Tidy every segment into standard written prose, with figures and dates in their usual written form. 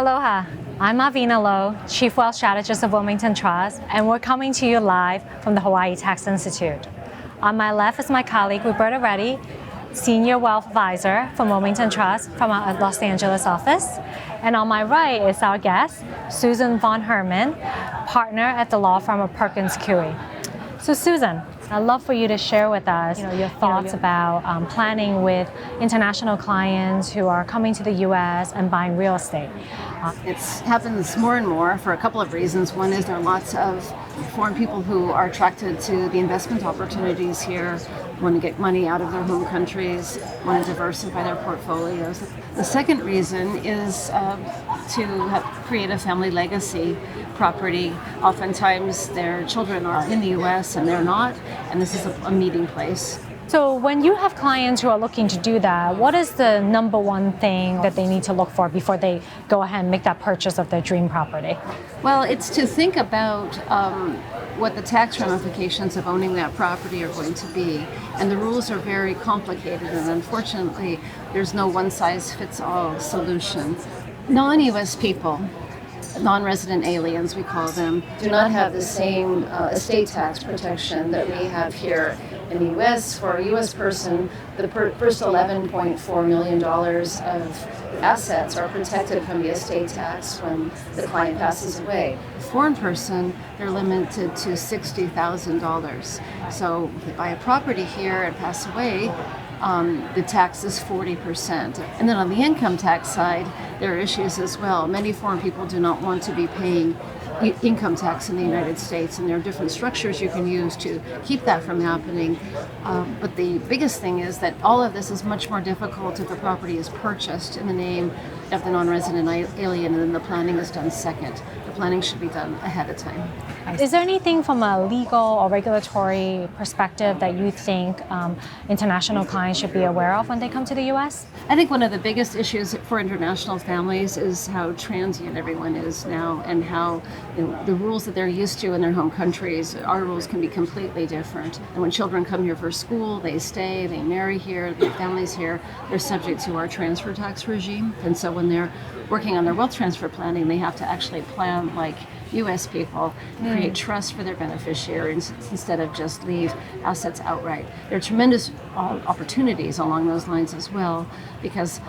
Aloha, I'm Avina Lowe, Chief Wealth Strategist of Wilmington Trust, and we're coming to you live from the Hawaii Tax Institute. On my left is my colleague Roberta Reddy, Senior Wealth Advisor from Wilmington Trust from our Los Angeles office. And on my right is our guest, Susan von Herrmann, partner at the law firm of Perkins Coie. So Susan, I'd love for you to share with us your thoughts about planning with international clients who are coming to the U.S. and buying real estate. It happens more and more for a couple of reasons. One is there are lots of foreign people who are attracted to the investment opportunities here, want to get money out of their home countries, want to diversify their portfolios. The second reason is to create a family legacy property. Oftentimes their children are in the U.S. and they're not, and this is a meeting place. So when you have clients who are looking to do that, what is the number one thing that they need to look for before they go ahead and make that purchase of their dream property? Well, it's to think about what the tax ramifications of owning that property are going to be. And the rules are very complicated, and unfortunately, there's no one-size-fits-all solution. Non-U.S. people, non-resident aliens we call them, do not have the same estate tax protection that we have here in the U.S. For a U.S. person, the first $11.4 million of assets are protected from the estate tax when the client passes away. A foreign person, they're limited to $60,000. So if they buy a property here and pass away, the tax is 40%. And then on the income tax side, there are issues as well. Many foreign people do not want to be paying income tax in the United States, and there are different structures you can use to keep that from happening. But the biggest thing is that all of this is much more difficult if the property is purchased in the name of the non-resident alien, and then the planning is done second. The planning should be done ahead of time. Is there anything from a legal or regulatory perspective that you think international clients should be aware of when they come to the U.S.? I think one of the biggest issues for international families is how transient everyone is now, and how the rules that they're used to in their home countries, our rules can be completely different. And when children come here for school, they stay, they marry here, they have families here, they're subject to our transfer tax regime. And so when they're working on their wealth transfer planning, they have to actually plan like U.S. people, create trust for their beneficiaries instead of just leave assets outright. There are tremendous opportunities along those lines as well, because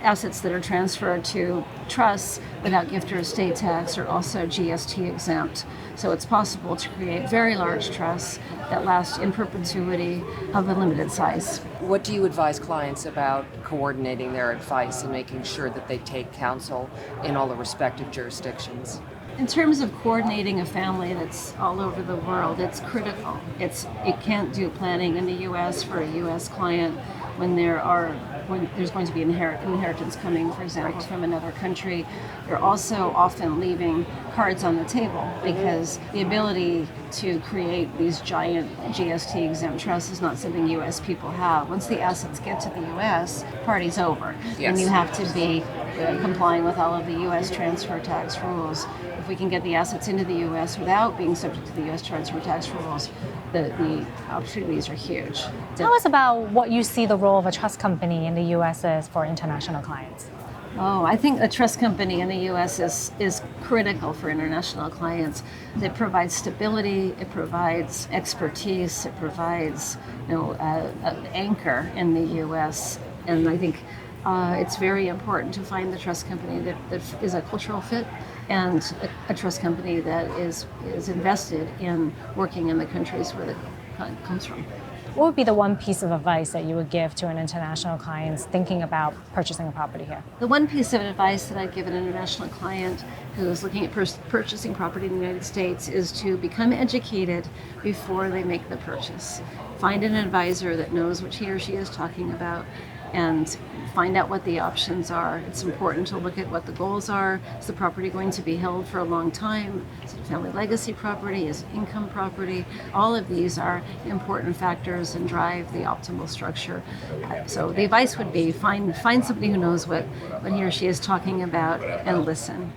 assets that are transferred to trusts without gift or estate tax are also GST exempt. So it's possible to create very large trusts that last in perpetuity of a limited size. What do you advise clients about coordinating their advice and making sure that they take counsel in all the respective jurisdictions? In terms of coordinating a family that's all over the world, it's critical. It can't do planning in the U.S. for a U.S. client when there's going to be inheritance coming, for example, from another country. You're also often leaving cards on the table, because the ability to create these giant GST exempt trusts is not something U.S. people have. Once the assets get to the U.S., party's over. Yes. And you have to be complying with all of the U.S. transfer tax rules. If we can get the assets into the U.S. without being subject to the U.S. transfer tax rules, the opportunities are huge. Tell us about what you see the role of a trust company in the U.S. is for international clients. Oh, I think a trust company in the U.S. is critical for international clients. It provides stability, it provides expertise, it provides an anchor in the U.S. And I think it's very important to find the trust company that is a cultural fit, and a trust company that is invested in working in the countries where it comes from. What would be the one piece of advice that you would give to an international client thinking about purchasing a property here? The one piece of advice that I'd give an international client who is looking at purchasing property in the United States is to become educated before they make the purchase. Find an advisor that knows what he or she is talking about, and find out what the options are. It's important to look at what the goals are. Is the property going to be held for a long time? Is it a family legacy property? Is it income property? All of these are important factors and drive the optimal structure. So the advice would be find somebody who knows what he or she is talking about, and listen.